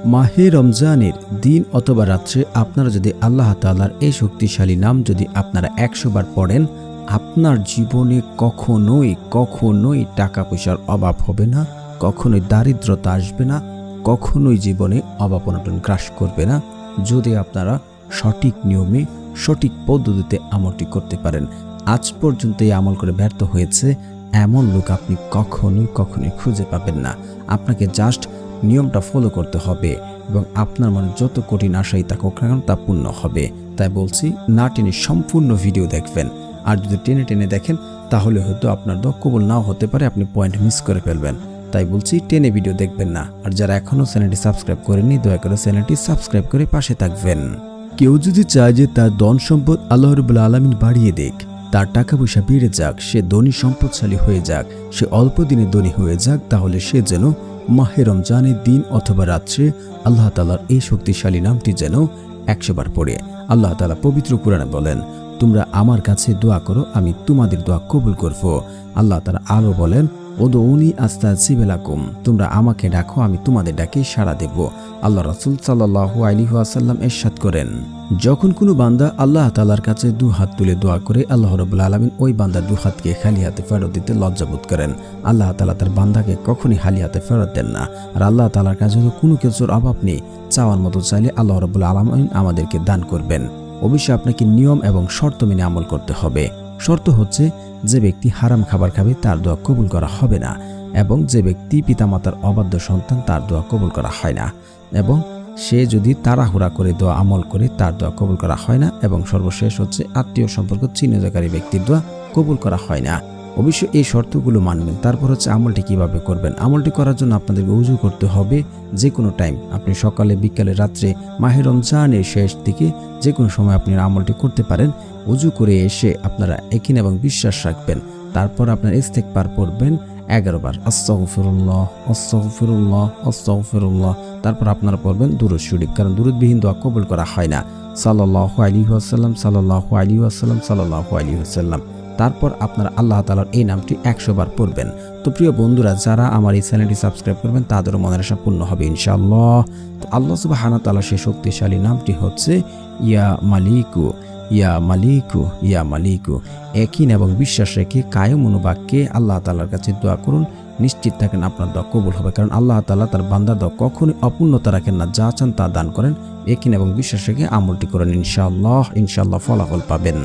মাহে রমজানের দিন অথবা রাত্রে আপনারা যদি আল্লাহ তাআলার এই শক্তিশালী নাম যদি আপনারা 100 বার পড়েন, আপনার জীবনে কখনোই টাকা পয়সার অভাব হবে না, কখনোই দারিদ্রতা আসবে না, কখনোই জীবনে অভাব অনটন গ্রাস করবে না, যদি আপনারা সঠিক নিয়মে সঠিক পদ্ধতিতে আমলটি করতে পারেন। আজ পর্যন্ত এই আমল করে ব্যর্থ হয়েছে এমন লোক আপনি কখনোই খুঁজে পাবেন না। আপনাকে জাস্ট নিয়মটা ফলো করতে হবে এবং আপনার মনে যত কঠিন আশাই থাকুক না কেন তা পূর্ণ হবে। তাই বলছি, না টেনে সম্পূর্ণ ভিডিও দেখবেন। আর যদি টেনে দেখেন তাহলে হয়তো আপনার দোয়া কবুল নাও হতে পারে, আপনি পয়েন্ট মিস করে ফেলবেন। তাই বলছি, টেনে ভিডিও দেখবেন না। আর যারা এখনও চ্যানেলটি সাবস্ক্রাইব করেননি, দয়া করে চ্যানেলটি সাবস্ক্রাইব করে পাশে থাকবেন। কেউ যদি চায় যে তার ধন সম্পদ আল্লাহ রাব্বুল আলামিন বাড়িয়ে দেখ, তার টাকা পয়সা বেড়ে যাক, সে ধনী সম্পদশালী হয়ে যাক, সে অল্প দিনে ধনী হয়ে যাক, তাহলে সে যেন মাহে রমজানের দিন অথবা রাত্রে আল্লাহ তাআলার এই শক্তিশালী নামটি যেন 100 বার পড়ে। আল্লাহ তাআলা পবিত্র কোরআনে বলেন, তোমরা আমার কাছে দোয়া করো, আমি তোমাদের দোয়া কবুল করব। আল্লাহ তাআলা আরো বলেন, উদউনি আস্তাজিব লাকুম, তোমরা আমাকে ডাকো, আমি তোমাদের ডাকে সাড়া দেব। আল্লাহ রাসূল সাল্লাল্লাহু আলাইহি ওয়াসাল্লাম ইরশাদ করেন, যখন কোনো বান্দা আল্লাহ তাআলার কাছে দু হাত তুলে দোয়া করে, আল্লাহ রাব্বুল আলামিন ওই বান্দার দু হাতকে খালি হাতে ফেরত দিতে লজ্জাবোধ করেন। আল্লাহ তাআলা তার বান্দাকে কখনই খালি হাতে ফেরত দেন না। আর আল্লাহ তাআলার কাছে কোনো কিছুর অভাব নেই, চাওয়ার মতো চাইলে আল্লাহ রাব্বুল আলামিন আমাদেরকে দান করবেন। অবশ্যই আপনাকে নিয়ম এবং শর্ত মেনে আমল করতে হবে। শর্ত হচ্ছে, যে ব্যক্তি হারাম খাবার খাবে তার দোয়া কবুল করা হবে না, এবং যে ব্যক্তি পিতামাতার অবাধ্য সন্তান তার দোয়া কবুল করা হয় না, এবং সে যদি তাড়াহুড়া করে দোয়া আমল করে তার দোয়া কবুল করা হয় না, এবং সর্বশেষ হচ্ছে আত্মীয় সম্পর্ক ছিন্নতাকারী ব্যক্তির দোয়া কবুল করা হয় না। অবশ্যই এই শর্তগুলো মানবেন। তারপর হচ্ছে আমলটি কিভাবে করবেন। আমলটি করার জন্য আপনাদেরকে উযু করতে হবে। যে কোনো টাইম, আপনি সকালে, বিকালে, রাত্রে, মাহে রমজানের শেষ দিকে যে কোনো সময় আপনি আমলটি করতে পারেন। উযু করে এসে আপনারা ইয়াকিন এবং বিশ্বাস রাখবেন। তারপর আপনার ইস্তেগফার পড়বেন 11 বার, আস্তাগফিরুল্লাহ আস্তাগফিরুল্লাহ আস্তাগফিরুল্লাহ। তারপর আপনারা পড়বেন দুরূদ শরীফ, কারণ দুরূদবিহীন দোয়া কবুল করা হয় না। সাল্লাল্লাহু আলাইহি ওয়াসাল্লাম সাল্লাল্লাহু আলাইহি ওয়াসাল্লাম সাল্লাল্লাহু আলাইহি ওয়াসাল্লাম। তারপর আপনারা আল্লাহ তাআলার এই নামটি 100 বার পড়বেন। তো প্রিয় বন্ধুরা, যারা আমার এই চ্যানেলটি সাবস্ক্রাইব করবেন তাদেরও মনের আশা পূর্ণ হবে ইনশাআল্লাহ। তো আল্লাহ সুবহানাহু ওয়া তাআলা সেই শক্তিশালী নামটি হচ্ছে ইয়া মালিকু ইয়া মালিকু ইয়া মালিকু। ইয়াকিন এবং বিশ্বাস রেখে কায়েম মনোবাক্যে আল্লাহ তাআলার কাছে দোয়া করুন। নিশ্চিত থাকেন আপনার দোয়া কবুল হবে, কারণ আল্লাহ তাআলা তার বান্দার দোয়া কখনোই অপূর্ণতা রাখেন না। যা চান তা দান করেন। ইয়াকিন এবং বিশ্বাস রেখে আমলটি করেন, ইনশাআল্লাহ ফলাফল পাবেন।